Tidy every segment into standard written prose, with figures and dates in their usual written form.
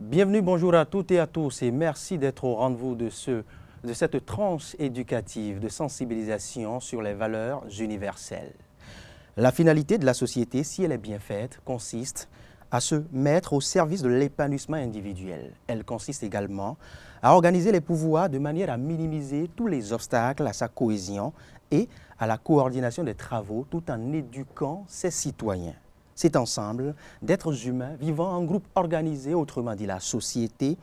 Bienvenue, bonjour à toutes et à tous et merci d'être au rendez-vous de cette tranche éducative de sensibilisation sur les valeurs universelles. La finalité de la société, si elle est bien faite, consiste à se mettre au service de l'épanouissement individuel. Elle consiste également à organiser les pouvoirs de manière à minimiser tous les obstacles à sa cohésion et à la coordination des travaux tout en éduquant ses citoyens. Cet ensemble d'êtres humains vivant en groupe organisé, autrement dit la société,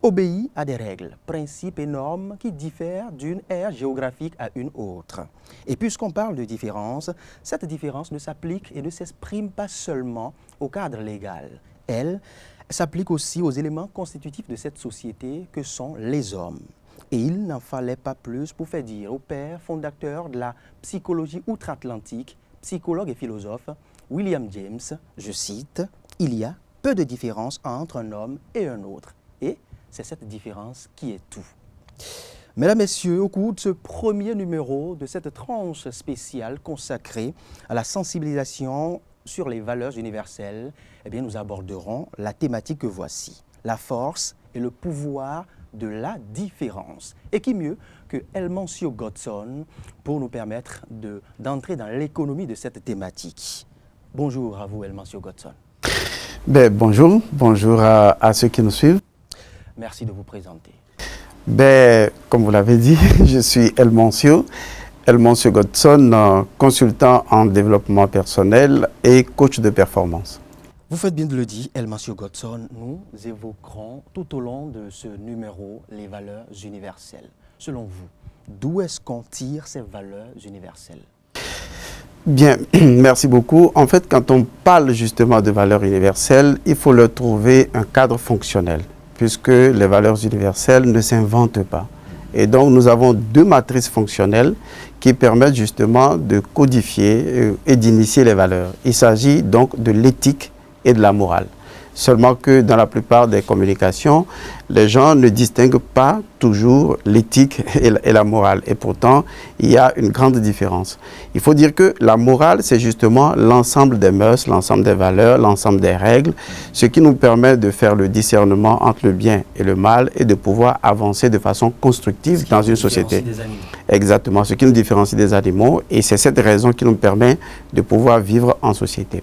obéit à des règles, principes et normes qui diffèrent d'une aire géographique à une autre. Et puisqu'on parle de différence, cette différence ne s'applique et ne s'exprime pas seulement au cadre légal. Elle s'applique aussi aux éléments constitutifs de cette société que sont les hommes. Et il n'en fallait pas plus pour faire dire au père fondateur de la psychologie outre-Atlantique, psychologue et philosophe, William James, je cite, « Il y a peu de différence entre un homme et un autre, et c'est cette différence qui est tout. » Mesdames, Messieurs, au cours de ce premier numéro de cette tranche spéciale consacrée à la sensibilisation sur les valeurs universelles, eh bien, nous aborderons la thématique que voici, la force et le pouvoir de la différence. Et qui mieux que Elmancio Godson pour nous permettre d'entrer dans l'économie de cette thématique. Bonjour à vous, Elmancio Godson. Bonjour à ceux qui nous suivent. Merci de vous présenter. Comme vous l'avez dit, je suis Elmancio Godson, consultant en développement personnel et coach de performance. Vous faites bien de le dire, Elmancio Godson, nous évoquerons tout au long de ce numéro les valeurs universelles. Selon vous, d'où est-ce qu'on tire ces valeurs universelles? Bien, merci beaucoup. En fait, quand on parle justement de valeurs universelles, il faut leur trouver un cadre fonctionnel, puisque les valeurs universelles ne s'inventent pas. Et donc, nous avons deux matrices fonctionnelles qui permettent justement de codifier et d'initier les valeurs. Il s'agit donc de l'éthique et de la morale. Seulement que dans la plupart des communications, les gens ne distinguent pas toujours l'éthique et la morale. Et pourtant, il y a une grande différence. Il faut dire que la morale, c'est justement l'ensemble des mœurs, l'ensemble des valeurs, l'ensemble des règles, ce qui nous permet de faire le discernement entre le bien et le mal et de pouvoir avancer de façon constructive dans une société. Exactement, ce qui nous différencie des animaux. Et c'est cette raison qui nous permet de pouvoir vivre en société.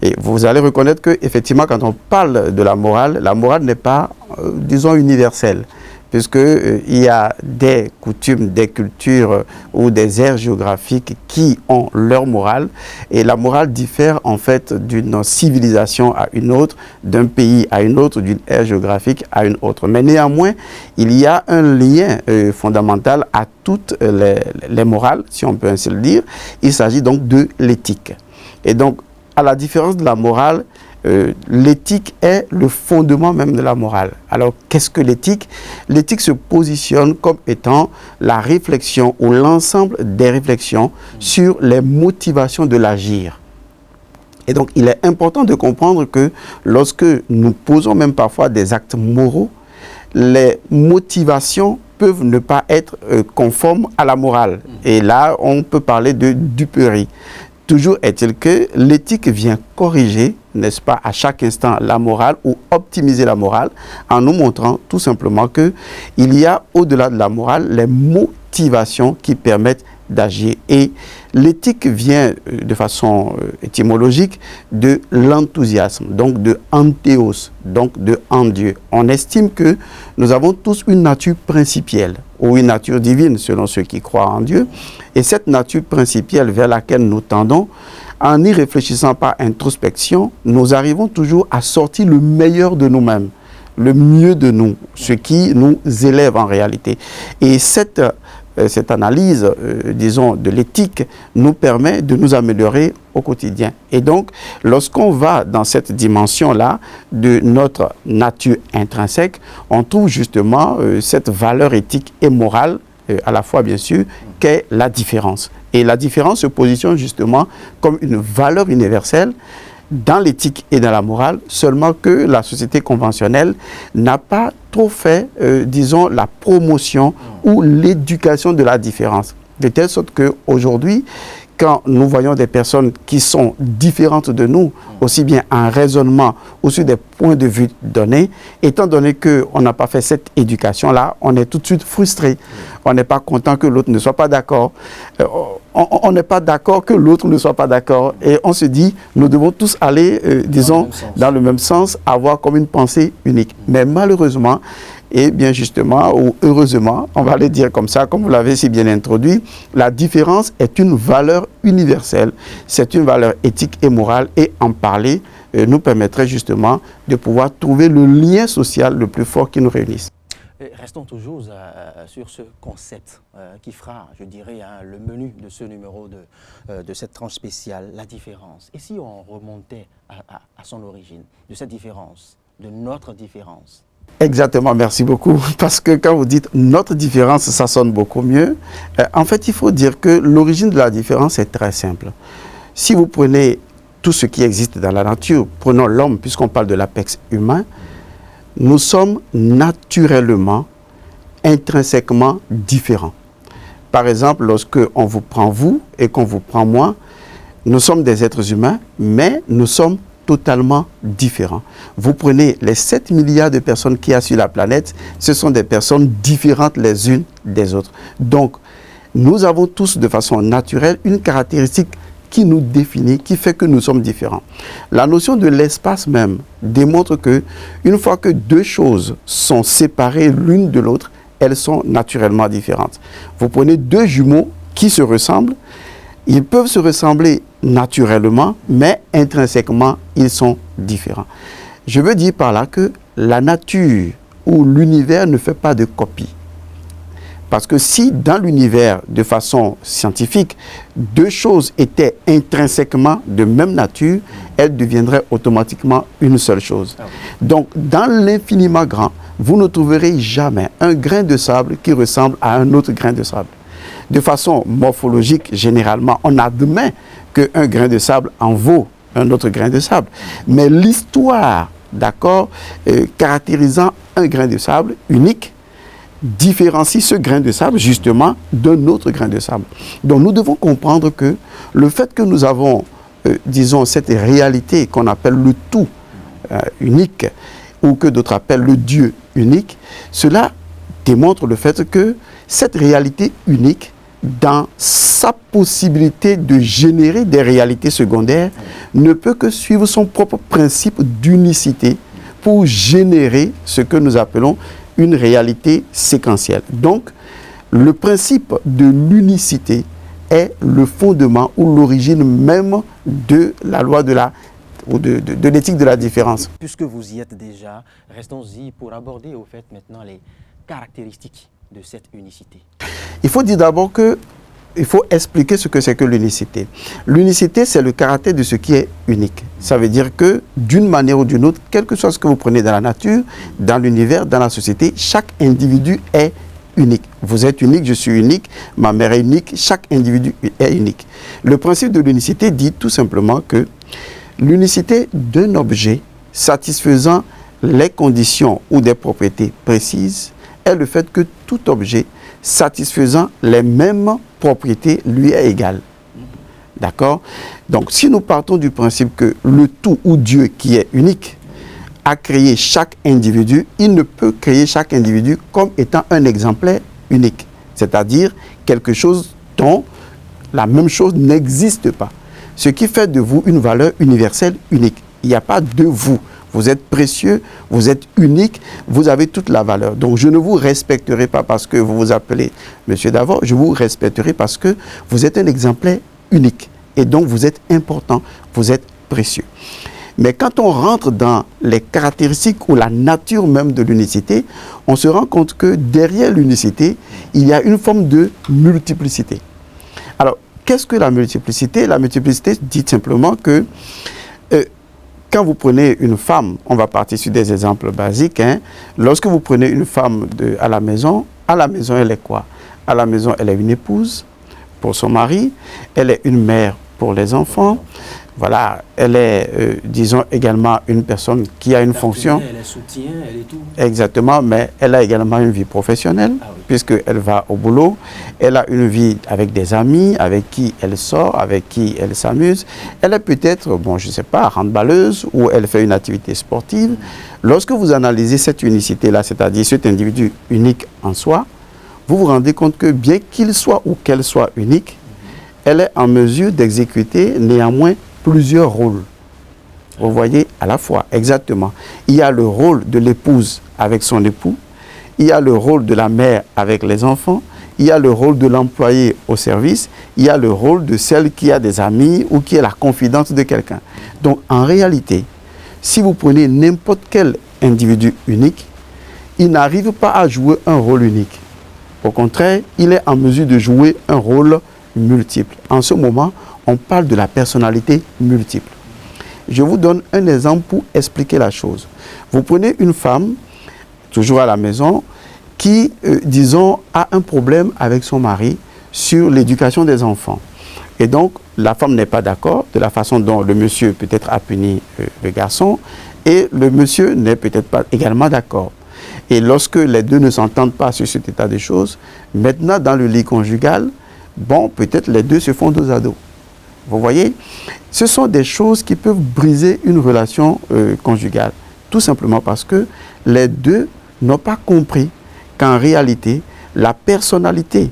Et vous allez reconnaître qu'effectivement, quand on parle de la morale n'est pas, disons, universelle, puisqu'il y a des coutumes, des cultures ou des aires géographiques qui ont leur morale. Et la morale diffère en fait d'une civilisation à une autre, d'un pays à une autre, d'une aire géographique à une autre. Mais néanmoins, il y a un lien fondamental à toutes les morales, si on peut ainsi le dire. Il s'agit donc de l'éthique. Et donc, à la différence de la morale, l'éthique est le fondement même de la morale. Alors, qu'est-ce que l'éthique? L'éthique se positionne comme étant la réflexion ou l'ensemble des réflexions sur les motivations de l'agir. Et donc, il est important de comprendre que lorsque nous posons même parfois des actes moraux, les motivations peuvent ne pas être conformes à la morale. Et là, on peut parler de duperie. Toujours est-il que l'éthique vient corriger, n'est-ce pas, à chaque instant la morale ou optimiser la morale en nous montrant tout simplement qu'il y a au-delà de la morale les motivations qui permettent d'agir. Et l'éthique vient de façon étymologique de l'enthousiasme, donc de anthéos, donc de en Dieu. On estime que nous avons tous une nature principielle ou une nature divine selon ceux qui croient en Dieu. Et cette nature principielle vers laquelle nous tendons, en n'y réfléchissant par introspection, nous arrivons toujours à sortir le meilleur de nous-mêmes, le mieux de nous, ce qui nous élève en réalité. Et cette analyse, disons, de l'éthique nous permet de nous améliorer au quotidien. Et donc, lorsqu'on va dans cette dimension-là de notre nature intrinsèque, on trouve justement cette valeur éthique et morale, à la fois bien sûr, qu'est la différence. Et la différence se positionne justement comme une valeur universelle dans l'éthique et dans la morale, seulement que la société conventionnelle n'a pas trop fait, disons, la promotion ou l'éducation de la différence. De telle sorte qu'aujourd'hui, quand nous voyons des personnes qui sont différentes de nous, aussi bien en raisonnement ou sur des points de vue donnés, étant donné qu'on n'a pas fait cette éducation-là, on est tout de suite frustré. On n'est pas content que l'autre ne soit pas d'accord. On n'est pas d'accord que l'autre ne soit pas d'accord. Et on se dit, nous devons tous aller, disons, dans le même sens, avoir comme une pensée unique. Mais malheureusement, et bien justement, ou heureusement, on va le dire comme ça, comme vous l'avez si bien introduit, la différence est une valeur universelle, c'est une valeur éthique et morale, et en parler nous permettrait justement de pouvoir trouver le lien social le plus fort qui nous réunisse. Restons toujours sur ce concept qui fera, je dirais, le menu de ce numéro de cette tranche spéciale, la différence. Et si on remontait à son origine, de cette différence, de notre différence? Exactement, merci beaucoup. Parce que quand vous dites notre différence, ça sonne beaucoup mieux. En fait, il faut dire que l'origine de la différence est très simple. Si vous prenez tout ce qui existe dans la nature, prenons l'homme, puisqu'on parle de l'apex humain, nous sommes naturellement, intrinsèquement différents. Par exemple, lorsque on vous prend vous et qu'on vous prend moi, nous sommes des êtres humains, mais nous sommes totalement différents. Vous prenez les 7 milliards de personnes qu'il y a sur la planète, ce sont des personnes différentes les unes des autres. Donc, nous avons tous de façon naturelle une caractéristique qui nous définit, qui fait que nous sommes différents. La notion de l'espace même démontre que une fois que deux choses sont séparées l'une de l'autre, elles sont naturellement différentes. Vous prenez deux jumeaux qui se ressemblent, ils peuvent se ressembler naturellement, mais intrinsèquement, ils sont différents. Je veux dire par là que la nature ou l'univers ne fait pas de copie. Parce que si dans l'univers, de façon scientifique, deux choses étaient intrinsèquement de même nature, elles deviendraient automatiquement une seule chose. Donc, dans l'infiniment grand, vous ne trouverez jamais un grain de sable qui ressemble à un autre grain de sable. De façon morphologique, généralement, on admet qu'un grain de sable en vaut un autre grain de sable. Mais l'histoire, d'accord, caractérisant un grain de sable unique, différencie ce grain de sable justement d'un autre grain de sable. Donc nous devons comprendre que le fait que nous avons, disons, cette réalité qu'on appelle le tout unique, ou que d'autres appellent le Dieu unique, cela démontre le fait que cette réalité unique, dans sa possibilité de générer des réalités secondaires, ne peut que suivre son propre principe d'unicité pour générer ce que nous appelons une réalité séquentielle. Donc, le principe de l'unicité est le fondement ou l'origine même de la loi de l'éthique de la différence. Puisque vous y êtes déjà, restons-y pour aborder au fait maintenant les caractéristiques de cette unicité. Il faut dire d'abord il faut expliquer ce que c'est que l'unicité. L'unicité, c'est le caractère de ce qui est unique. Ça veut dire que, d'une manière ou d'une autre, quel que soit ce que vous prenez dans la nature, dans l'univers, dans la société, chaque individu est unique. Vous êtes unique, je suis unique, ma mère est unique, chaque individu est unique. Le principe de l'unicité dit tout simplement que l'unicité d'un objet satisfaisant les conditions ou des propriétés précises est le fait que tout objet satisfaisant les mêmes propriétés lui est égal. D'accord? Donc, si nous partons du principe que le tout ou Dieu qui est unique a créé chaque individu, il ne peut créer chaque individu comme étant un exemplaire unique. C'est-à-dire quelque chose dont la même chose n'existe pas. Ce qui fait de vous une valeur universelle unique. Il n'y a pas de vous. Vous êtes précieux, vous êtes unique, vous avez toute la valeur. Donc, je ne vous respecterai pas parce que vous vous appelez Monsieur Davor, je vous respecterai parce que vous êtes un exemplaire unique. Et donc, vous êtes important, vous êtes précieux. Mais quand on rentre dans les caractéristiques ou la nature même de l'unicité, on se rend compte que derrière l'unicité, il y a une forme de multiplicité. Alors, qu'est-ce que la multiplicité? La multiplicité dit simplement que quand vous prenez une femme, on va partir sur des exemples basiques, lorsque vous prenez une femme à la maison, elle est quoi? À la maison, elle est une épouse pour son mari, elle est une mère pour les enfants. Voilà, elle est, disons, également une personne qui a une fonction. Elle est soutien, elle est tout. Exactement, mais elle a également une vie professionnelle, oui, puisqu'elle va au boulot. Elle a une vie avec des amis, avec qui elle sort, avec qui elle s'amuse. Elle est peut-être, bon, je ne sais pas, handballeuse ou elle fait une activité sportive. Lorsque vous analysez cette unicité-là, c'est-à-dire cet individu unique en soi, vous vous rendez compte que bien qu'il soit ou qu'elle soit unique, elle est en mesure d'exécuter néanmoins plusieurs rôles. Vous voyez, à la fois, exactement. Il y a le rôle de l'épouse avec son époux, il y a le rôle de la mère avec les enfants, il y a le rôle de l'employé au service, il y a le rôle de celle qui a des amis ou qui est la confidente de quelqu'un. Donc, en réalité, si vous prenez n'importe quel individu unique, il n'arrive pas à jouer un rôle unique. Au contraire, il est en mesure de jouer un rôle multiple. En ce moment, on parle de la personnalité multiple. Je vous donne un exemple pour expliquer la chose. Vous prenez une femme, toujours à la maison, qui, disons, a un problème avec son mari sur l'éducation des enfants. Et donc, la femme n'est pas d'accord de la façon dont le monsieur peut-être a puni le garçon, et le monsieur n'est peut-être pas également d'accord. Et lorsque les deux ne s'entendent pas sur cet état de choses, maintenant, dans le lit conjugal, bon, peut-être les deux se font dos à dos. Vous voyez, ce sont des choses qui peuvent briser une relation conjugale. Tout simplement parce que les deux n'ont pas compris qu'en réalité, la personnalité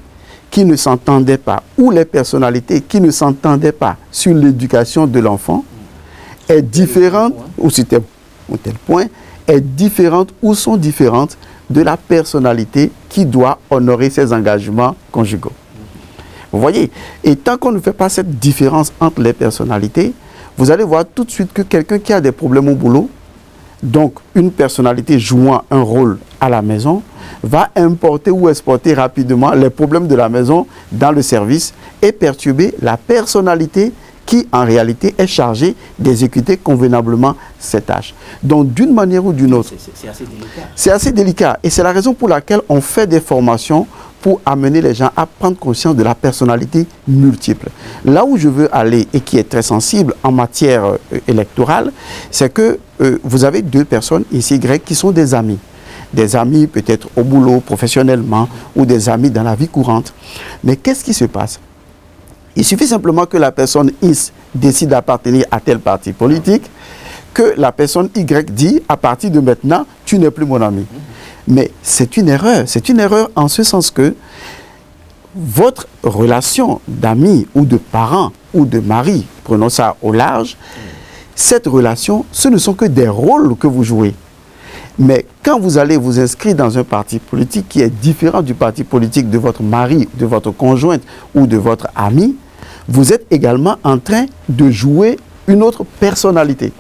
qui ne s'entendait pas ou les personnalités qui ne s'entendaient pas sur l'éducation de l'enfant est différente, ou si tel point, est différente ou sont différentes de la personnalité qui doit honorer ses engagements conjugaux. Vous voyez, et tant qu'on ne fait pas cette différence entre les personnalités, vous allez voir tout de suite que quelqu'un qui a des problèmes au boulot, donc une personnalité jouant un rôle à la maison, va importer ou exporter rapidement les problèmes de la maison dans le service et perturber la personnalité qui en réalité est chargée d'exécuter convenablement ces tâches. Donc d'une manière ou d'une autre, c'est assez délicat. C'est assez délicat et c'est la raison pour laquelle on fait des formations pour amener les gens à prendre conscience de la personnalité multiple. Là où je veux aller et qui est très sensible en matière électorale, c'est que vous avez deux personnes ici, Y, qui sont des amis. Des amis peut-être au boulot, professionnellement, ou des amis dans la vie courante. Mais qu'est-ce qui se passe? Il suffit simplement que la personne X décide d'appartenir à tel parti politique, que la personne Y dit, à partir de maintenant, tu n'es plus mon ami. Mais c'est une erreur. C'est une erreur en ce sens que votre relation d'amis ou de parents ou de mari, prenons ça au large, cette relation, ce ne sont que des rôles que vous jouez. Mais quand vous allez vous inscrire dans un parti politique qui est différent du parti politique de votre mari, de votre conjointe ou de votre ami, vous êtes également en train de jouer une autre personnalité.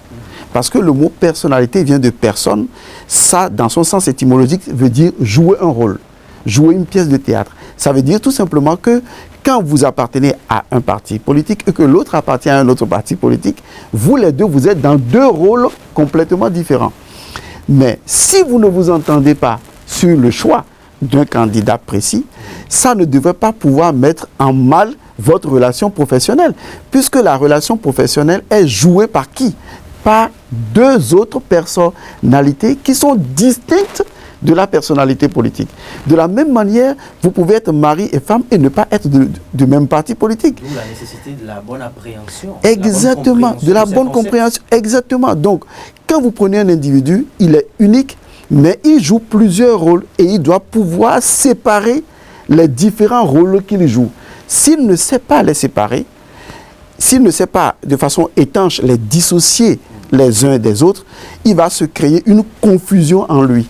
Parce que le mot personnalité vient de personne. Ça, dans son sens étymologique, veut dire jouer un rôle, jouer une pièce de théâtre. Ça veut dire tout simplement que quand vous appartenez à un parti politique et que l'autre appartient à un autre parti politique, vous les deux, vous êtes dans deux rôles complètement différents. Mais si vous ne vous entendez pas sur le choix d'un candidat précis, ça ne devrait pas pouvoir mettre en mal votre relation professionnelle, puisque la relation professionnelle est jouée par qui? Par deux autres personnalités qui sont distinctes de la personnalité politique. De la même manière, vous pouvez être mari et femme et ne pas être du même parti politique. D'où la nécessité de la bonne appréhension. Exactement, de la bonne compréhension. Exactement. Donc, quand vous prenez un individu, il est unique, mais il joue plusieurs rôles et il doit pouvoir séparer les différents rôles qu'il joue. S'il ne sait pas les séparer, s'il ne sait pas de façon étanche les dissocier les uns des autres, il va se créer une confusion en lui.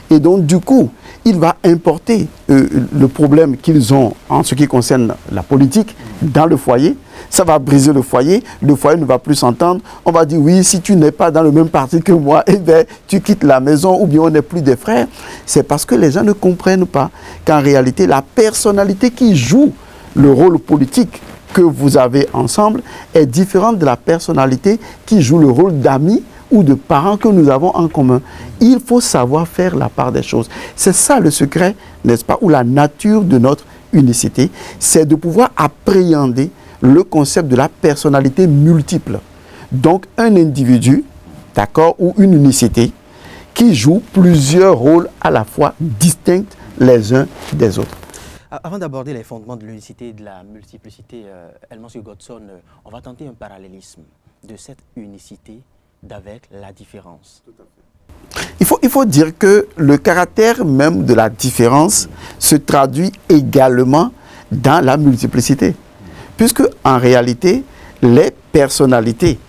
Et donc, du coup, il va importer le problème qu'ils ont en ce qui concerne la politique dans le foyer. Ça va briser le foyer ne va plus s'entendre. On va dire, oui, si tu n'es pas dans le même parti que moi, eh bien, tu quittes la maison ou bien on n'est plus des frères. C'est parce que les gens ne comprennent pas qu'en réalité, la personnalité qui joue le rôle politique que vous avez ensemble est différente de la personnalité qui joue le rôle d'amis ou de parents que nous avons en commun. Il faut savoir faire la part des choses. C'est ça le secret, n'est-ce pas, ou la nature de notre unicité, c'est de pouvoir appréhender le concept de la personnalité multiple. donc un individu, d'accord, ou une unicité qui joue plusieurs rôles à la fois distincts les uns des autres. Avant d'aborder les fondements de l'unicité et de la multiplicité, Elmas Godson, on va tenter un parallélisme de cette unicité d'avec la différence. Il faut dire que le caractère même de la différence se traduit également dans la multiplicité. Puisque en réalité, les personnalités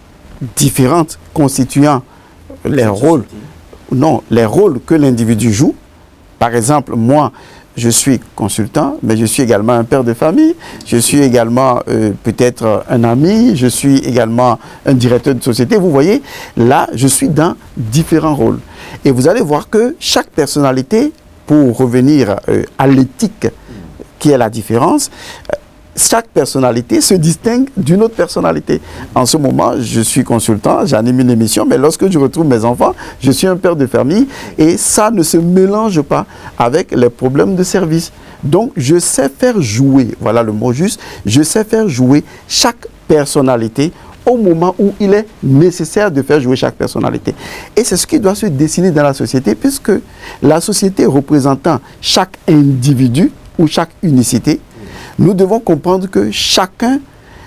différentes constituant les rôles que l'individu joue, par exemple, moi, je suis consultant, mais je suis également un père de famille, je suis également peut-être un ami, je suis également un directeur de société. Vous voyez, là, je suis dans différents rôles. Et vous allez voir que chaque personnalité, pour revenir à l'éthique qui est la différence, chaque personnalité se distingue d'une autre personnalité. En ce moment, je suis consultant, j'anime une émission, mais lorsque je retrouve mes enfants, je suis un père de famille et ça ne se mélange pas avec les problèmes de service. Donc, je sais faire jouer, voilà le mot juste, je sais faire jouer chaque personnalité au moment où il est nécessaire de faire jouer chaque personnalité. Et c'est ce qui doit se dessiner dans la société, puisque la société représentant chaque individu ou chaque unicité, nous devons comprendre que chacun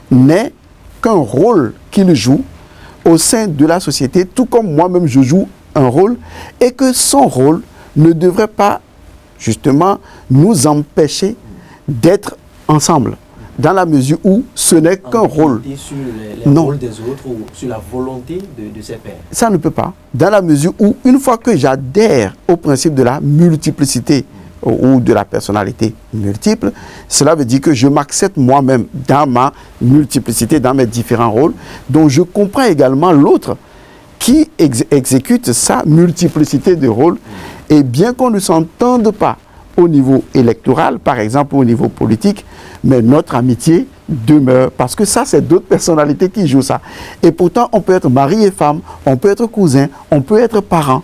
n'est qu'un rôle qu'il joue au sein de la société, tout comme moi-même je joue un rôle, et que son rôle ne devrait pas justement nous empêcher d'être ensemble, dans la mesure où ce n'est qu'un rôle. Sur les rôles des autres ou sur la volonté de ses pairs. Ça ne peut pas, dans la mesure où une fois que j'adhère au principe de la multiplicité, ou de la personnalité multiple, cela veut dire que je m'accepte moi-même dans ma multiplicité, dans mes différents rôles, dont je comprends également l'autre qui exécute sa multiplicité de rôles. Et bien qu'on ne s'entende pas au niveau électoral, par exemple au niveau politique, mais notre amitié demeure, parce que ça, c'est d'autres personnalités qui jouent ça. Et pourtant, on peut être mari et femme, on peut être cousin, on peut être parent.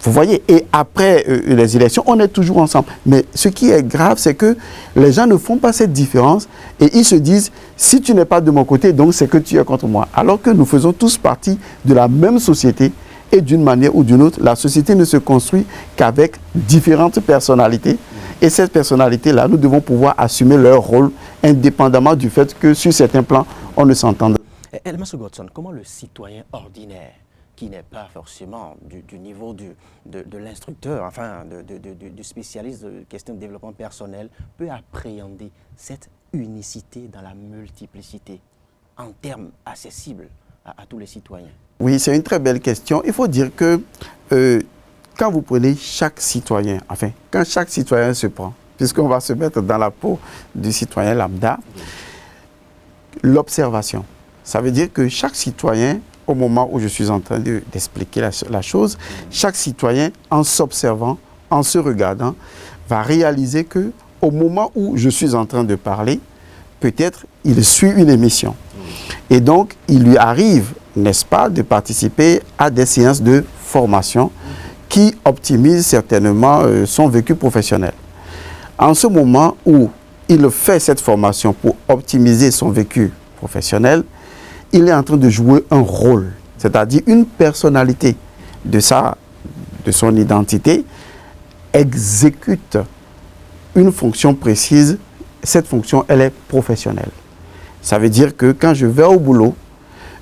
Vous voyez, et après les élections, on est toujours ensemble. Mais ce qui est grave, c'est que les gens ne font pas cette différence et ils se disent, si tu n'es pas de mon côté, donc c'est que tu es contre moi. Alors que nous faisons tous partie de la même société et d'une manière ou d'une autre, la société ne se construit qu'avec différentes personnalités. Et cette personnalité-là, nous devons pouvoir assumer leur rôle indépendamment du fait que sur certains plans, on ne s'entende pas. Elmas Godson, comment le citoyen ordinaire, qui n'est pas forcément du niveau de l'instructeur, enfin du spécialiste de questions de développement personnel, peut appréhender cette unicité dans la multiplicité en termes accessibles à tous les citoyens? Oui, c'est une très belle question. Il faut dire que quand vous prenez chaque citoyen, enfin, quand chaque citoyen se prend, puisqu'on va se mettre dans la peau du citoyen lambda, l'observation, ça veut dire que chaque citoyen, au moment où je suis en train d'expliquer la chose, chaque citoyen, en s'observant, en se regardant, va réaliser que au moment où je suis en train de parler, peut-être il suit une émission. Et donc, il lui arrive, n'est-ce pas, de participer à des séances de formation qui optimisent certainement son vécu professionnel. En ce moment où il fait cette formation pour optimiser son vécu professionnel, il est en train de jouer un rôle, c'est-à-dire une personnalité de son identité, exécute une fonction précise. Cette fonction, elle est professionnelle. Ça veut dire que quand je vais au boulot,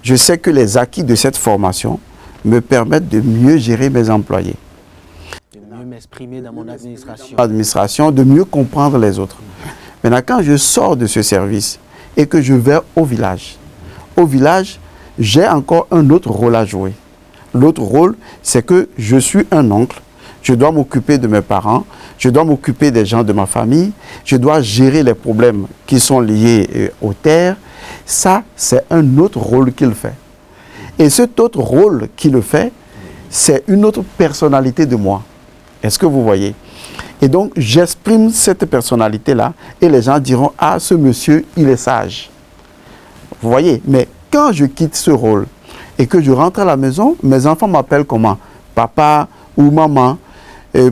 je sais que les acquis de cette formation me permettent de mieux gérer mes employés. De mieux m'exprimer dans mon administration. De mieux comprendre les autres. Maintenant, quand je sors de ce service et que je vais au village, j'ai encore un autre rôle à jouer. L'autre rôle, c'est que je suis un oncle, je dois m'occuper de mes parents, je dois m'occuper des gens de ma famille, je dois gérer les problèmes qui sont liés aux terres. Ça, c'est un autre rôle qu'il fait. Et cet autre rôle qu'il fait, c'est une autre personnalité de moi. Est-ce que vous voyez? Et donc, j'exprime cette personnalité-là et les gens diront, ah, ce monsieur, il est sage. Vous voyez, mais quand je quitte ce rôle et que je rentre à la maison, mes enfants m'appellent comment? Papa ou maman.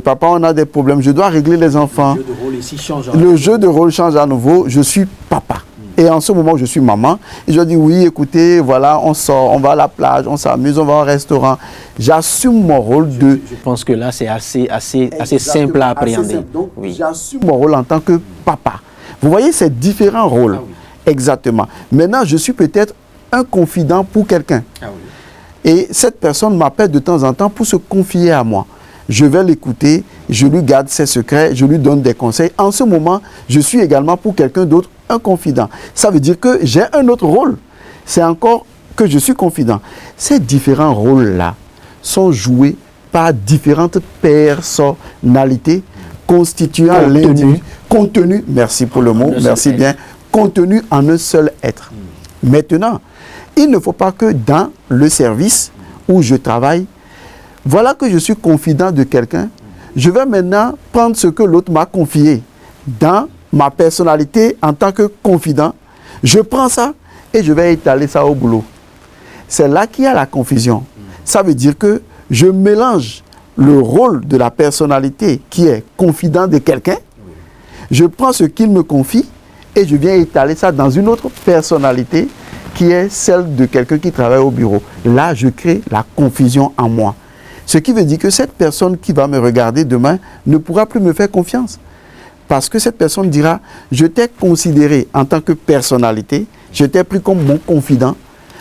Papa, on a des problèmes, je dois régler les enfants. Le jeu de rôle ici change. Le jeu de rôle change à nouveau, je suis papa. Et en ce moment, je suis maman. Et je dis, oui, écoutez, voilà, on sort, on va à la plage, on s'amuse, on va au restaurant. J'assume mon rôle de... Je pense que là, c'est assez simple à appréhender. Simple. Donc, j'assume mon rôle en tant que papa. Vous voyez, c'est différents rôles. Ah oui. Exactement. Maintenant, je suis peut-être un confident pour quelqu'un. Ah oui. Et cette personne m'appelle de temps en temps pour se confier à moi. Je vais l'écouter, je lui garde ses secrets, je lui donne des conseils. En ce moment, je suis également pour quelqu'un d'autre un confident. Ça veut dire que j'ai un autre rôle. C'est encore que je suis confident. Ces différents rôles-là sont joués par différentes personnalités constituant l'individu. Contenu, merci pour le mot, merci bien. Contenu en un seul être. Maintenant, il ne faut pas que dans le service où je travaille, voilà que je suis confident de quelqu'un, je vais maintenant prendre ce que l'autre m'a confié dans ma personnalité en tant que confident. Je prends ça et je vais étaler ça au boulot. C'est là qu'il y a la confusion. Ça veut dire que je mélange le rôle de la personnalité qui est confident de quelqu'un. Je prends ce qu'il me confie et je viens étaler ça dans une autre personnalité qui est celle de quelqu'un qui travaille au bureau. Là, je crée la confusion en moi. Ce qui veut dire que cette personne qui va me regarder demain ne pourra plus me faire confiance. Parce que cette personne dira, je t'ai considéré en tant que personnalité, je t'ai pris comme mon confident,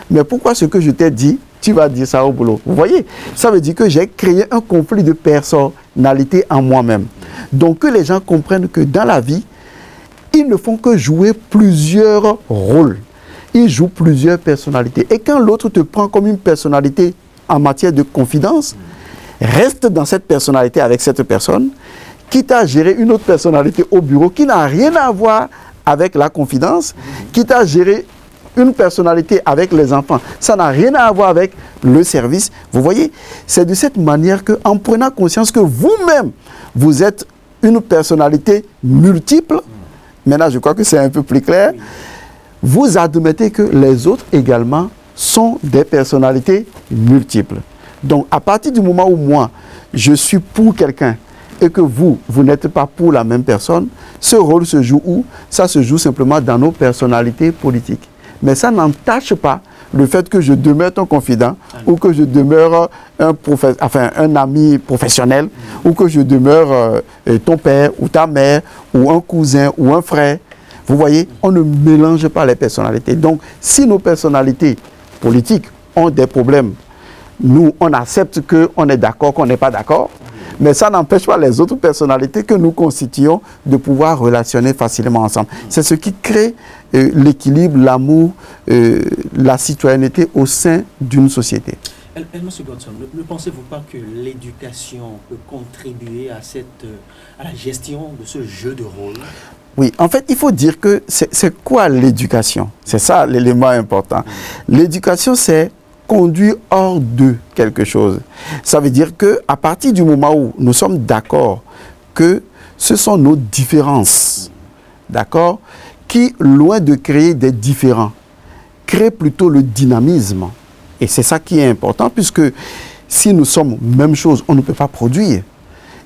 mais pourquoi ce que je t'ai dit, tu vas dire ça au boulot? Vous voyez, ça veut dire que j'ai créé un conflit de personnalité en moi-même. Donc que les gens comprennent que dans la vie, ils ne font que jouer plusieurs rôles. Ils jouent plusieurs personnalités. Et quand l'autre te prend comme une personnalité en matière de confidence, reste dans cette personnalité avec cette personne, quitte à gérer une autre personnalité au bureau qui n'a rien à voir avec la confidence, quitte à gérer une personnalité avec les enfants, ça n'a rien à voir avec le service. Vous voyez, c'est de cette manière qu'en prenant conscience que vous-même, vous êtes une personnalité multiple, maintenant je crois que c'est un peu plus clair, vous admettez que les autres également sont des personnalités multiples. Donc, à partir du moment où moi, je suis pour quelqu'un et que vous n'êtes pas pour la même personne, ce rôle se joue où? Ça se joue simplement dans nos personnalités politiques. Mais ça n'entache pas le fait que je demeure ton confident ou que je demeure un ami professionnel ou que je demeure ton père ou ta mère ou un cousin ou un frère. Vous voyez, on ne mélange pas les personnalités. Donc, si nos personnalités politiques ont des problèmes, nous, on accepte qu'on est d'accord, qu'on n'est pas d'accord, mais ça n'empêche pas les autres personnalités que nous constituons de pouvoir relationner facilement ensemble. C'est ce qui crée l'équilibre, l'amour, la citoyenneté au sein d'une société. Monsieur Godson, ne pensez-vous pas que l'éducation peut contribuer à la gestion de ce jeu de rôle? Oui, en fait, il faut dire que c'est quoi l'éducation? C'est ça l'élément important. L'éducation, c'est conduire hors de quelque chose. Ça veut dire qu'à partir du moment où nous sommes d'accord que ce sont nos différences, d'accord, qui, loin de créer des différends, créent plutôt le dynamisme. Et c'est ça qui est important, puisque si nous sommes même chose, on ne peut pas produire.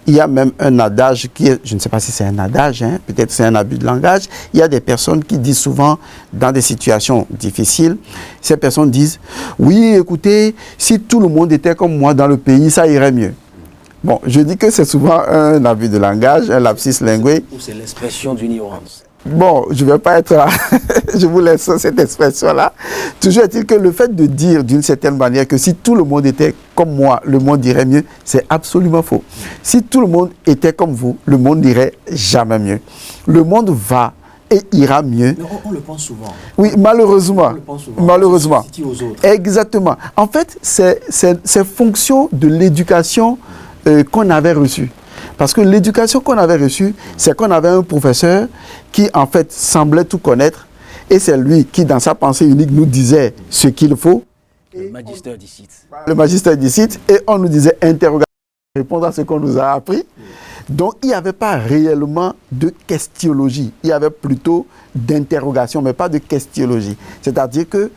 Il y a même un adage qui est, je ne sais pas si c'est un adage, hein, peut-être c'est un abus de langage. Il y a des personnes qui disent souvent, dans des situations difficiles, ces personnes disent, oui, écoutez, si tout le monde était comme moi dans le pays, ça irait mieux. Bon, je dis que c'est souvent un abus de langage, un lapsus linguistique. Ou c'est l'expression d'une ignorance. Bon, je ne vais pas être là, je vous laisse cette expression-là. Toujours est-il que le fait de dire d'une certaine manière que si tout le monde était comme moi, le monde irait mieux, c'est absolument faux. Si tout le monde était comme vous, le monde n'irait jamais mieux. Le monde va et ira mieux. Mais on le pense souvent. Oui, malheureusement. On le pense souvent. Malheureusement. Aux autres. Exactement. En fait, c'est fonction de l'éducation qu'on avait reçue. Parce que l'éducation qu'on avait reçue, c'est qu'on avait un professeur qui, en fait, semblait tout connaître. Et c'est lui qui, dans sa pensée unique, nous disait ce qu'il faut. Le magister d'ici. Le magister d'ici. Et on nous disait interroger, répondre à ce qu'on nous a appris. Donc, il n'y avait pas réellement de questiologie. Il y avait plutôt d'interrogation, mais pas de questiologie. C'est-à-dire que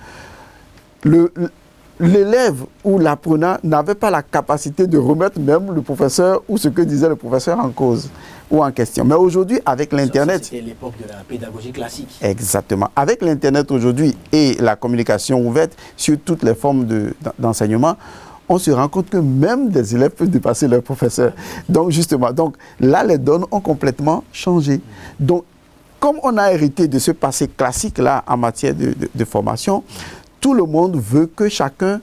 l'élève ou l'apprenant n'avait pas la capacité de remettre même le professeur ou ce que disait le professeur en cause ou en question. Mais aujourd'hui, avec l'Internet... C'était l'époque de la pédagogie classique. Exactement. Avec l'Internet aujourd'hui et la communication ouverte sur toutes les formes d'enseignement, on se rend compte que même des élèves peuvent dépasser leurs professeurs. Donc justement, là, les donnes ont complètement changé. Donc, comme on a hérité de ce passé classique-là en matière de formation, tout le monde veut que chacun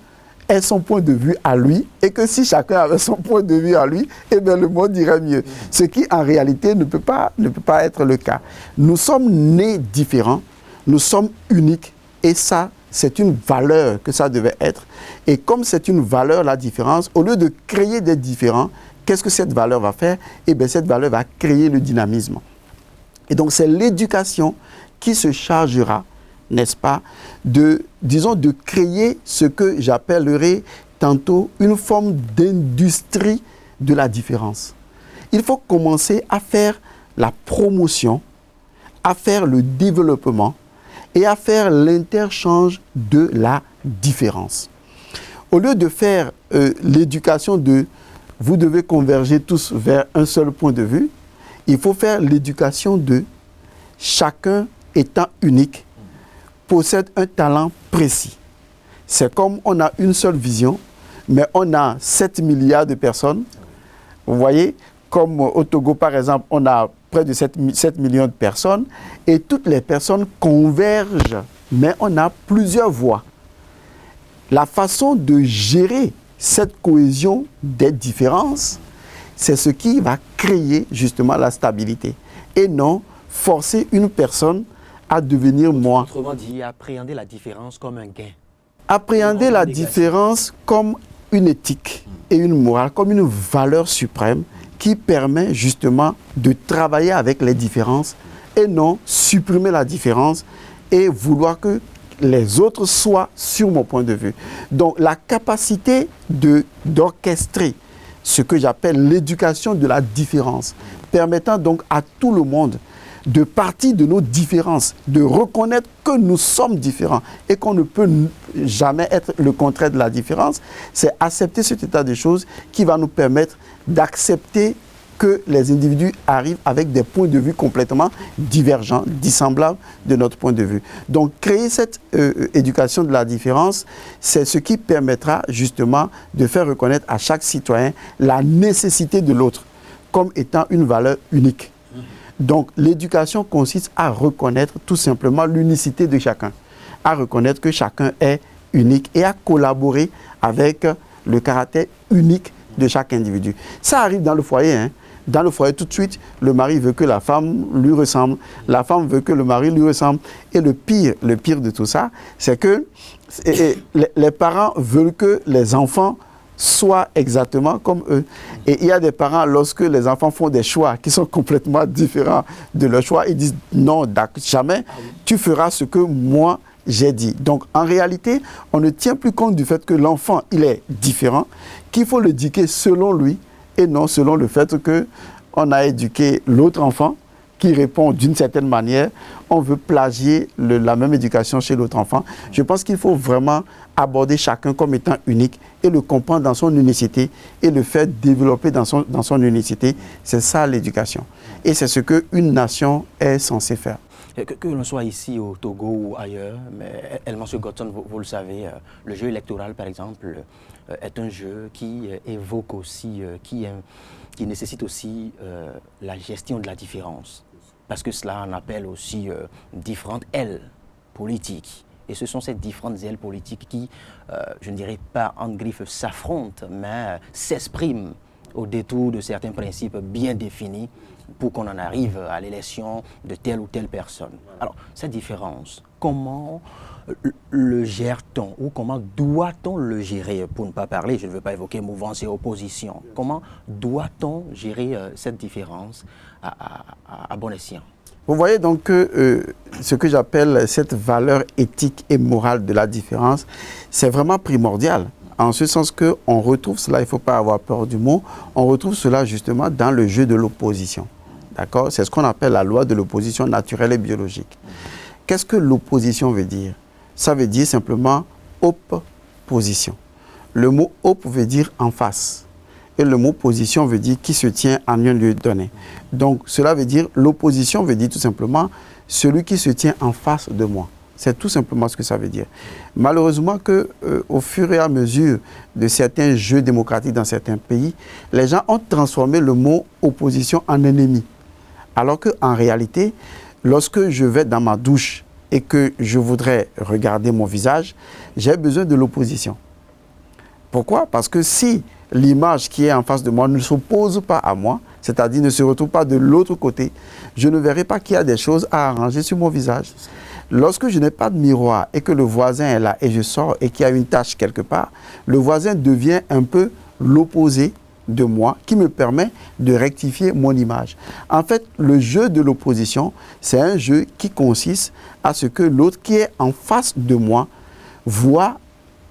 ait son point de vue à lui et que si chacun avait son point de vue à lui, eh bien, le monde irait mieux. Ce qui, en réalité, ne peut pas être le cas. Nous sommes nés différents, nous sommes uniques et ça, c'est une valeur que ça devait être. Et comme c'est une valeur, la différence, au lieu de créer des différents, qu'est-ce que cette valeur va faire? Eh bien, cette valeur va créer le dynamisme. Et donc, c'est l'éducation qui se chargera, n'est-ce pas, de créer ce que j'appellerai tantôt une forme d'industrie de la différence. Il faut commencer à faire la promotion, à faire le développement et à faire l'interchange de la différence. Au lieu de faire l'éducation de « vous devez converger tous vers un seul point de vue », il faut faire l'éducation de chacun étant unique, possède un talent précis. C'est comme on a une seule vision, mais on a 7 milliards de personnes. Vous voyez, comme au Togo par exemple, on a près de 7 millions de personnes et toutes les personnes convergent, mais on a plusieurs voies. La façon de gérer cette cohésion des différences, c'est ce qui va créer justement la stabilité et non forcer une personne à devenir moi. Autrement dit, appréhender la différence comme un gain. Appréhender la différence comme une éthique et une morale, comme une valeur suprême qui permet justement de travailler avec les différences et non supprimer la différence et vouloir que les autres soient sur mon point de vue. Donc la capacité d'orchestrer ce que j'appelle l'éducation de la différence, permettant donc à tout le monde de partir de nos différences, de reconnaître que nous sommes différents et qu'on ne peut jamais être le contraire de la différence, c'est accepter cet état de choses qui va nous permettre d'accepter que les individus arrivent avec des points de vue complètement divergents, dissemblables de notre point de vue. Donc, créer cette éducation de la différence, c'est ce qui permettra justement de faire reconnaître à chaque citoyen la nécessité de l'autre comme étant une valeur unique. Donc, l'éducation consiste à reconnaître tout simplement l'unicité de chacun, à reconnaître que chacun est unique et à collaborer avec le caractère unique de chaque individu. Ça arrive dans le foyer, hein. Dans le foyer, tout de suite, le mari veut que la femme lui ressemble, la femme veut que le mari lui ressemble. Et le pire de tout ça, c'est que les parents veulent que les enfants soient exactement comme eux. Et il y a des parents, lorsque les enfants font des choix qui sont complètement différents de leurs choix, ils disent non, jamais, tu feras ce que moi j'ai dit. Donc en réalité, on ne tient plus compte du fait que l'enfant, il est différent, qu'il faut l'éduquer selon lui, et non selon le fait qu'on a éduqué l'autre enfant qui répond d'une certaine manière, on veut plagier la même éducation chez l'autre enfant. Je pense qu'il faut vraiment aborder chacun comme étant unique et le comprendre dans son unicité et le faire développer dans son unicité. C'est ça l'éducation. Et c'est ce qu'une nation est censée faire. Que l'on soit ici au Togo ou ailleurs, mais El Monsieur Godson, vous le savez, le jeu électoral par exemple est un jeu qui évoque aussi, qui nécessite aussi la gestion de la différence. Parce que cela en appelle aussi différentes ailes politiques. Et ce sont ces différentes ailes politiques qui, je ne dirais pas en griffe s'affrontent, mais s'expriment au détour de certains principes bien définis pour qu'on en arrive à l'élection de telle ou telle personne. Alors, cette différence, comment le gère-t-on ou comment doit-on le gérer? Pour ne pas parler, je ne veux pas évoquer mouvance et opposition. Comment doit-on gérer cette différence à bon escient? Vous voyez donc que ce que j'appelle cette valeur éthique et morale de la différence, c'est vraiment primordial. En ce sens qu'on retrouve cela, il ne faut pas avoir peur du mot, on retrouve cela justement dans le jeu de l'opposition. D'accord? C'est ce qu'on appelle la loi de l'opposition naturelle et biologique. Qu'est-ce que l'opposition veut dire? Ça veut dire simplement op position. Le mot op veut dire en face. Et le mot position veut dire qui se tient en un lieu donné. Donc cela veut dire, l'opposition veut dire tout simplement celui qui se tient en face de moi. C'est tout simplement ce que ça veut dire. Malheureusement au fur et à mesure de certains jeux démocratiques dans certains pays, les gens ont transformé le mot opposition en ennemi. Alors qu'en réalité, lorsque je vais dans ma douche et que je voudrais regarder mon visage, j'ai besoin de l'opposition. Pourquoi? Parce que si l'image qui est en face de moi ne s'oppose pas à moi, c'est-à-dire ne se retrouve pas de l'autre côté, je ne verrai pas qu'il y a des choses à arranger sur mon visage. Lorsque je n'ai pas de miroir et que le voisin est là et je sors et qu'il y a une tache quelque part, le voisin devient un peu l'opposé de moi qui me permet de rectifier mon image. En fait, le jeu de l'opposition, c'est un jeu qui consiste à ce que l'autre qui est en face de moi voit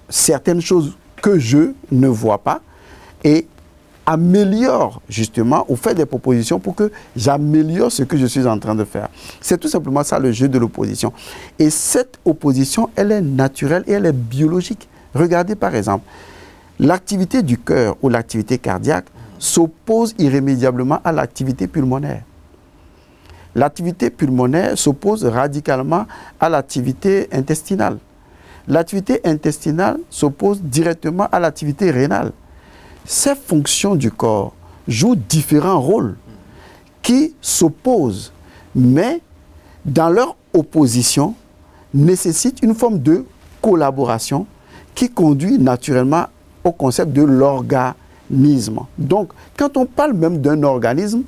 certaines choses que je ne vois pas et améliore justement ou fait des propositions pour que j'améliore ce que je suis en train de faire. C'est tout simplement ça le jeu de l'opposition. Et cette opposition, elle est naturelle et elle est biologique. Regardez par exemple, l'activité du cœur ou l'activité cardiaque s'oppose irrémédiablement à l'activité pulmonaire. L'activité pulmonaire s'oppose radicalement à l'activité intestinale. L'activité intestinale s'oppose directement à l'activité rénale. Ces fonctions du corps jouent différents rôles qui s'opposent, mais dans leur opposition nécessitent une forme de collaboration qui conduit naturellement au concept de l'organisme. Donc, quand on parle même d'un organisme,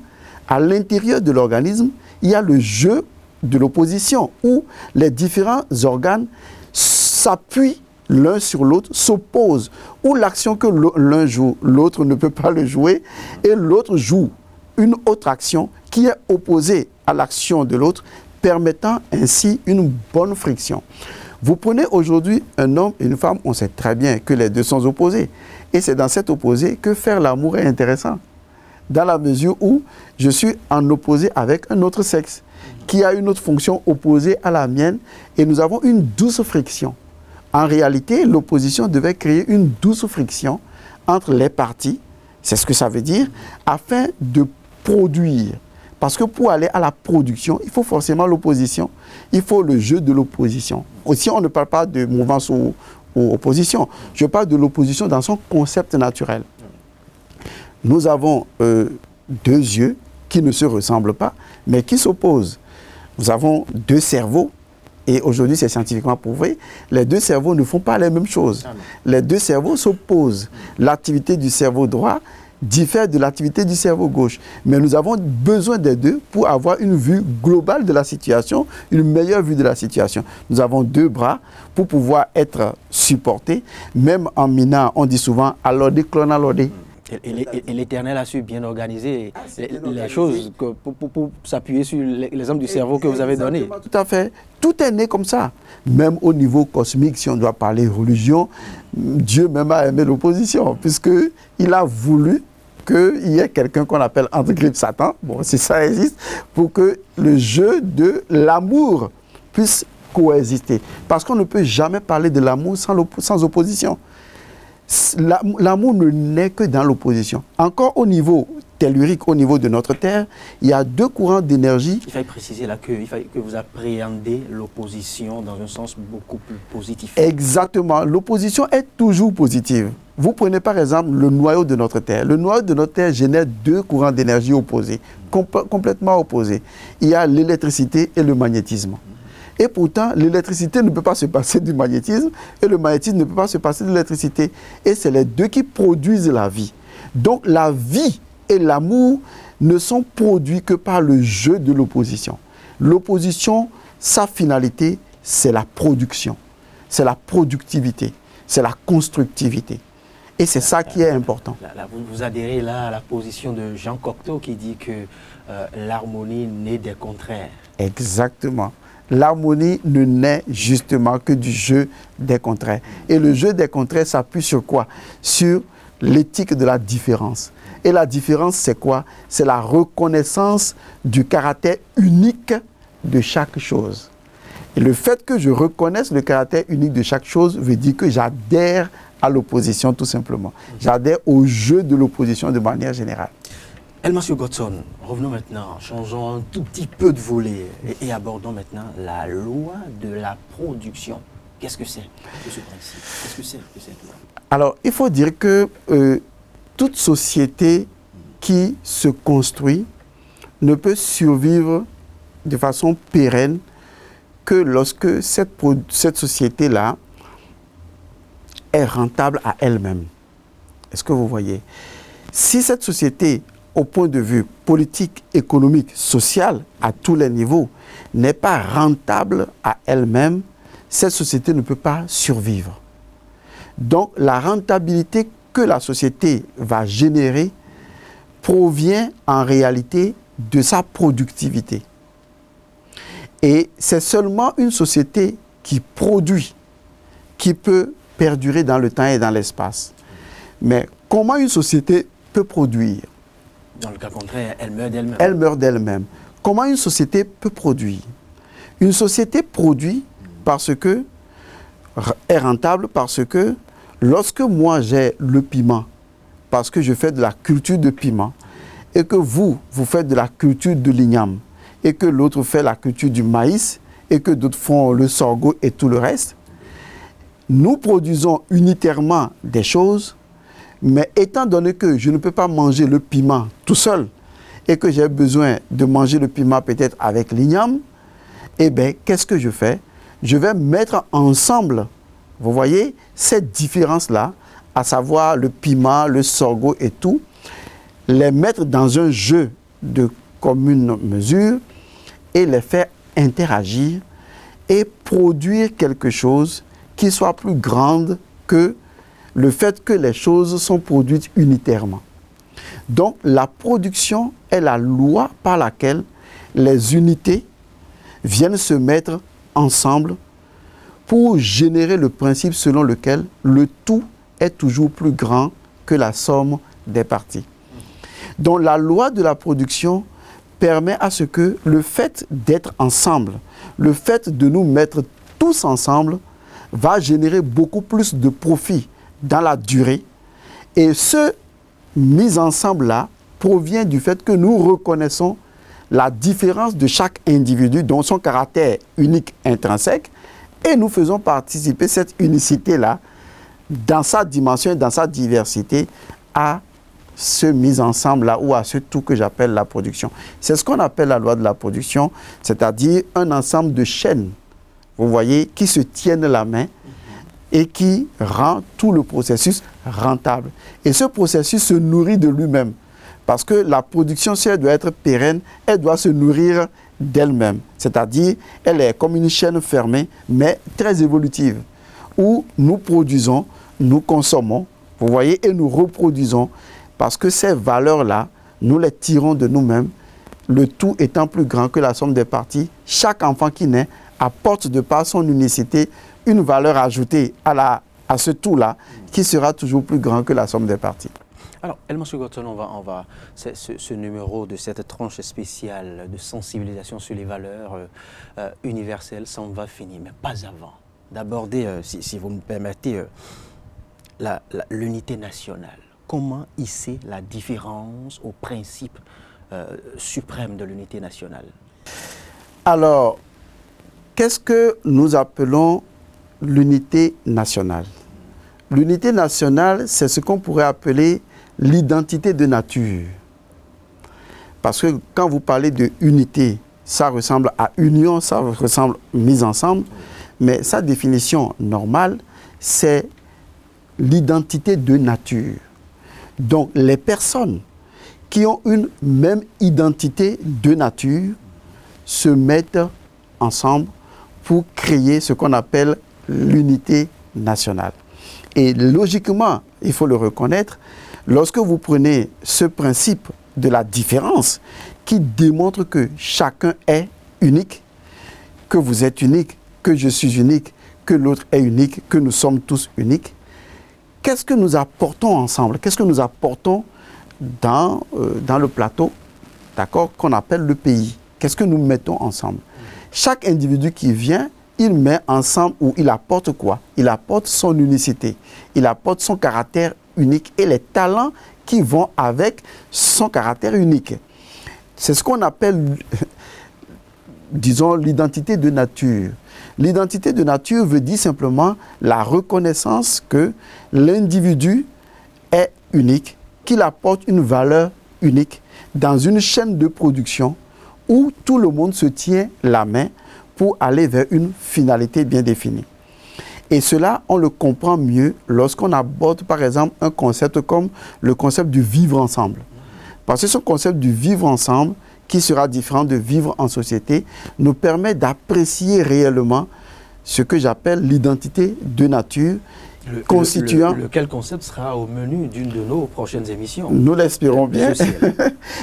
à l'intérieur de l'organisme, il y a le jeu de l'opposition où les différents organes s'appuient l'un sur l'autre, s'opposent, où l'action que l'un joue, l'autre ne peut pas le jouer, et l'autre joue une autre action qui est opposée à l'action de l'autre, permettant ainsi une bonne friction. Vous prenez aujourd'hui un homme et une femme, on sait très bien que les deux sont opposés. Et c'est dans cet opposé que faire l'amour est intéressant. Dans la mesure où je suis en opposé avec un autre sexe, qui a une autre fonction opposée à la mienne, et nous avons une douce friction. En réalité, l'opposition devait créer une douce friction entre les parties, c'est ce que ça veut dire, afin de produire. Parce que pour aller à la production, il faut forcément l'opposition. Il faut le jeu de l'opposition. Aussi, on ne parle pas de mouvance ou opposition. Je parle de l'opposition dans son concept naturel. Nous avons deux yeux qui ne se ressemblent pas, mais qui s'opposent. Nous avons deux cerveaux. Et aujourd'hui, c'est scientifiquement prouvé, les deux cerveaux ne font pas les mêmes choses. Les deux cerveaux s'opposent. L'activité du cerveau droit diffère de l'activité du cerveau gauche. Mais nous avons besoin des deux pour avoir une vue globale de la situation, une meilleure vue de la situation. Nous avons deux bras pour pouvoir être supportés. Même en mina, on dit souvent « alodé, clonalodé ». Et l'Éternel a su bien organiser les choses pour s'appuyer sur l'exemple du cerveau que vous avez donné. Tout à fait. Tout est né comme ça. Même au niveau cosmique, si on doit parler religion, Dieu même a aimé l'opposition, puisqu'il a voulu qu'il y ait quelqu'un qu'on appelle entre griffes Satan, bon, si ça existe, pour que le jeu de l'amour puisse coexister. Parce qu'on ne peut jamais parler de l'amour sans opposition. L'amour ne naît que dans l'opposition. Encore au niveau tellurique, au niveau de notre Terre, il y a deux courants d'énergie. Il fallait préciser là que vous appréhendez l'opposition dans un sens beaucoup plus positif. Exactement. L'opposition est toujours positive. Vous prenez par exemple le noyau de notre Terre. Le noyau de notre Terre génère deux courants d'énergie opposés, complètement opposés. Il y a l'électricité et le magnétisme. Et pourtant, l'électricité ne peut pas se passer du magnétisme et le magnétisme ne peut pas se passer de l'électricité. Et c'est les deux qui produisent la vie. Donc la vie et l'amour ne sont produits que par le jeu de l'opposition. L'opposition, sa finalité, c'est la production, c'est la productivité, c'est la constructivité. Et c'est ça qui est important. Vous adhérez là à la position de Jean Cocteau qui dit que l'harmonie naît des contraires. Exactement. L'harmonie ne naît justement que du jeu des contraires. Et le jeu des contraires s'appuie sur quoi? Sur l'éthique de la différence. Et la différence, c'est quoi? C'est la reconnaissance du caractère unique de chaque chose. Et le fait que je reconnaisse le caractère unique de chaque chose veut dire que j'adhère à l'opposition tout simplement. J'adhère au jeu de l'opposition de manière générale. Monsieur Godson, revenons maintenant, changeons un tout petit peu de volet et abordons maintenant la loi de la production. Qu'est-ce que c'est que ce principe? Qu'est-ce que c'est que cette loi? Alors, il faut dire que toute société qui se construit ne peut survivre de façon pérenne que lorsque cette société-là est rentable à elle-même. Est-ce que vous voyez? Si cette société, au point de vue politique, économique, social, à tous les niveaux, n'est pas rentable à elle-même, cette société ne peut pas survivre. Donc, la rentabilité que la société va générer provient en réalité de sa productivité. Et c'est seulement une société qui produit qui peut perdurer dans le temps et dans l'espace. Mais comment une société peut produire? Dans le cas contraire, elle meurt d'elle-même. Elle meurt d'elle-même. Comment une société peut produire? Une société produit parce que est rentable parce que lorsque moi j'ai le piment, parce que je fais de la culture de piment, et que vous faites de la culture de l'igname, et que l'autre fait la culture du maïs, et que d'autres font le sorgho et tout le reste, nous produisons unitairement des choses, mais étant donné que je ne peux pas manger le piment tout seul, et que j'ai besoin de manger le piment peut-être avec l'igname, eh bien, qu'est-ce que je fais? Je vais mettre ensemble, vous voyez, cette différence-là, à savoir le piment, le sorgho et tout, les mettre dans un jeu de commune mesure et les faire interagir et produire quelque chose qui soit plus grande que le fait que les choses sont produites unitairement. Donc, la production est la loi par laquelle les unités viennent se mettre ensemble pour générer le principe selon lequel le tout est toujours plus grand que la somme des parties. Donc, la loi de la production permet à ce que le fait d'être ensemble, le fait de nous mettre tous ensemble, va générer beaucoup plus de profit dans la durée. Et ce mise ensemble-là provient du fait que nous reconnaissons la différence de chaque individu, dont son caractère unique intrinsèque, et nous faisons participer cette unicité-là, dans sa dimension et dans sa diversité, à ce mise ensemble-là ou à ce tout que j'appelle la production. C'est ce qu'on appelle la loi de la production, c'est-à-dire un ensemble de chaînes, vous voyez, qui se tiennent la main et qui rend tout le processus rentable. Et ce processus se nourrit de lui-même. Parce que la production, si elle doit être pérenne, elle doit se nourrir d'elle-même. C'est-à-dire, elle est comme une chaîne fermée, mais très évolutive, où nous produisons, nous consommons, vous voyez, et nous reproduisons, parce que ces valeurs-là, nous les tirons de nous-mêmes, le tout étant plus grand que la somme des parties. Chaque enfant qui naît apporte de par son unicité une valeur ajoutée à ce tout-là, qui sera toujours plus grand que la somme des parties. Alors, Monsieur Godson, ce numéro de cette tranche spéciale de sensibilisation sur les valeurs universelles, ça on va finir, mais pas avant d'aborder, si vous me permettez, l'unité nationale. Comment hisser la différence au principe suprême de l'unité nationale? Alors, qu'est-ce que nous appelons l'unité nationale? L'unité nationale, c'est ce qu'on pourrait appeler l'identité de nature. Parce que quand vous parlez de unité, ça ressemble à union, ça ressemble à mise ensemble, mais sa définition normale, c'est l'identité de nature. Donc, les personnes qui ont une même identité de nature se mettent ensemble pour créer ce qu'on appelle l'unité nationale. Et logiquement, il faut le reconnaître, lorsque vous prenez ce principe de la différence qui démontre que chacun est unique, que vous êtes unique, que je suis unique, que l'autre est unique, que nous sommes tous uniques, qu'est-ce que nous apportons ensemble? Qu'est-ce que nous apportons dans le plateau, d'accord, qu'on appelle le pays? Qu'est-ce que nous mettons ensemble? Chaque individu qui vient il met ensemble ou il apporte quoi? Il apporte son unicité, il apporte son caractère unique et les talents qui vont avec son caractère unique. C'est ce qu'on appelle, disons, l'identité de nature. L'identité de nature veut dire simplement la reconnaissance que l'individu est unique, qu'il apporte une valeur unique dans une chaîne de production où tout le monde se tient la main pour aller vers une finalité bien définie. Et cela, on le comprend mieux lorsqu'on aborde, par exemple, un concept comme le concept du vivre ensemble. Parce que ce concept du vivre ensemble, qui sera différent de vivre en société, nous permet d'apprécier réellement ce que j'appelle l'identité de nature, constituant... Lequel concept sera au menu d'une de nos prochaines émissions. Nous l'espérons bien.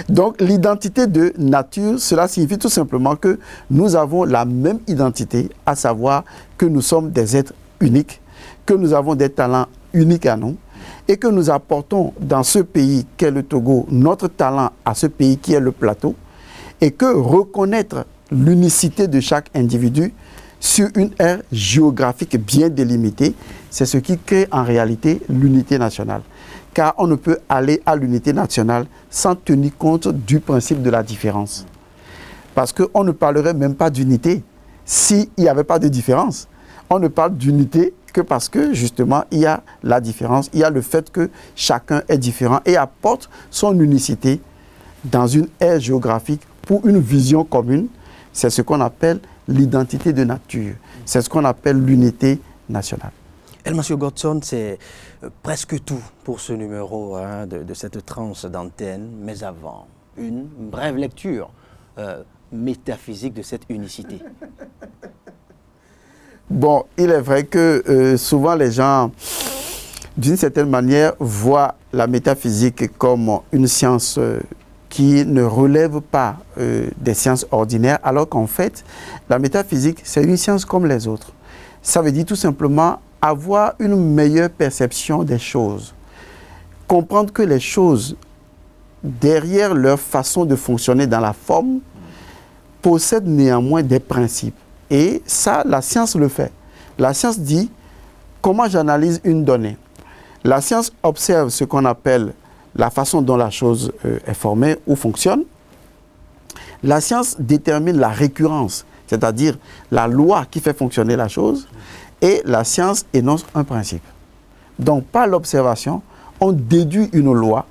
Donc, l'identité de nature, cela signifie tout simplement que nous avons la même identité, à savoir que nous sommes des êtres uniques, que nous avons des talents uniques à nous et que nous apportons dans ce pays qu'est le Togo notre talent à ce pays qui est le plateau et que reconnaître l'unicité de chaque individu sur une aire géographique bien délimitée, c'est ce qui crée en réalité l'unité nationale. Car on ne peut aller à l'unité nationale sans tenir compte du principe de la différence. Parce qu'on ne parlerait même pas d'unité s'il n'y avait pas de différence. On ne parle d'unité que parce que justement il y a la différence, il y a le fait que chacun est différent et apporte son unicité dans une aire géographique pour une vision commune. C'est ce qu'on appelle l'identité de nature. C'est ce qu'on appelle l'unité nationale. Elmancio Godson, c'est presque tout pour ce numéro de cette tranche d'antenne. Mais avant, une brève lecture métaphysique de cette unicité. Bon, il est vrai que souvent les gens, d'une certaine manière, voient la métaphysique comme une science qui ne relève pas des sciences ordinaires, alors qu'en fait, la métaphysique, c'est une science comme les autres. Ça veut dire tout simplement avoir une meilleure perception des choses. Comprendre que les choses, derrière leur façon de fonctionner dans la forme, possèdent néanmoins des principes. Et ça, la science le fait. La science dit comment j'analyse une donnée. La science observe ce qu'on appelle la façon dont la chose est formée ou fonctionne. La science détermine la récurrence, c'est-à-dire la loi qui fait fonctionner la chose, et la science énonce un principe. Donc, par l'observation, on déduit une loi,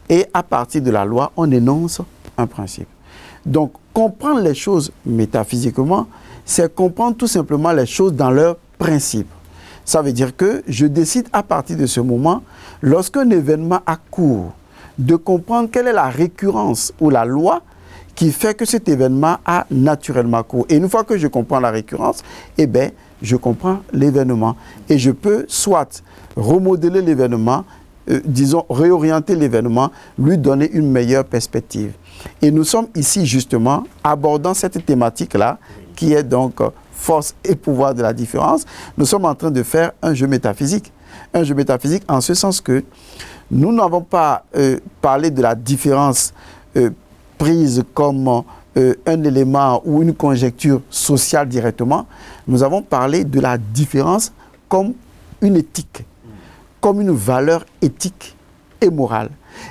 et à partir de la loi, on énonce un principe. Donc, comprendre les choses métaphysiquement, c'est comprendre tout simplement les choses dans leurs principes. Ça veut dire que je décide à partir de ce moment, lorsqu'un événement accourt, de comprendre quelle est la récurrence ou la loi qui fait que cet événement a naturellement cours. Et une fois que je comprends la récurrence, eh bien, je comprends l'événement. Et je peux soit remodeler l'événement, disons, réorienter l'événement, lui donner une meilleure perspective. Et nous sommes ici justement abordant cette thématique-là, qui est donc force et pouvoir de la différence. Nous sommes en train de faire un jeu métaphysique. Un jeu métaphysique en ce sens que nous n'avons pas parlé de la différence prise comme un élément ou une conjecture sociale directement. Nous avons parlé de la différence comme une éthique, comme une valeur éthique et morale.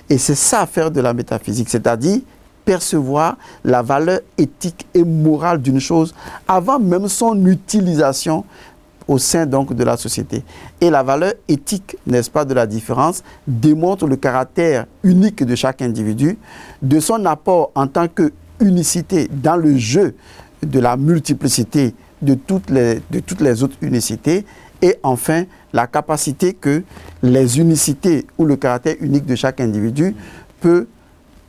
Et c'est ça faire de la métaphysique, c'est-à-dire percevoir la valeur éthique et morale d'une chose avant même son utilisation au sein donc de la société. Et la valeur éthique, n'est-ce pas, de la différence, démontre le caractère unique de chaque individu, de son apport en tant qu'unicité dans le jeu de la multiplicité de toutes les autres unicités, et enfin la capacité que les unicités ou le caractère unique de chaque individu peut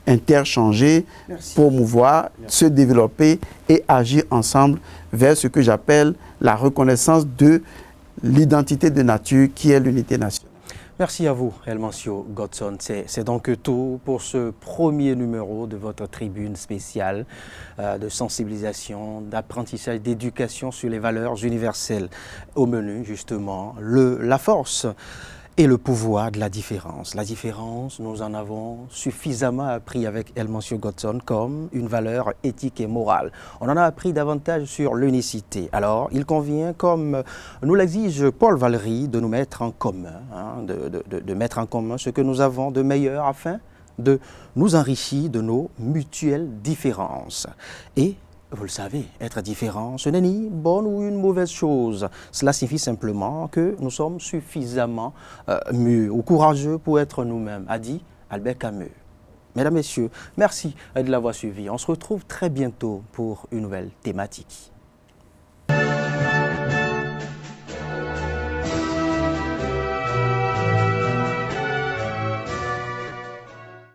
interchanger, promouvoir, se développer et agir ensemble vers ce que j'appelle la reconnaissance de l'identité de nature qui est l'unité nationale. Merci à vous, Elmancio Godson. C'est donc tout pour ce premier numéro de votre tribune spéciale de sensibilisation, d'apprentissage, d'éducation sur les valeurs universelles. Au menu, justement, la force et le pouvoir de la différence. La différence, nous en avons suffisamment appris avec Elmancio Godson comme une valeur éthique et morale. On en a appris davantage sur l'unicité. Alors, il convient, comme nous l'exige Paul Valéry, de nous mettre en commun, de mettre en commun ce que nous avons de meilleur afin de nous enrichir de nos mutuelles différences. Et vous le savez, être différent, ce n'est ni bonne ou une mauvaise chose. Cela signifie simplement que nous sommes suffisamment mûrs ou courageux pour être nous-mêmes, a dit Albert Camus. Mesdames, Messieurs, merci de l'avoir suivi. On se retrouve très bientôt pour une nouvelle thématique.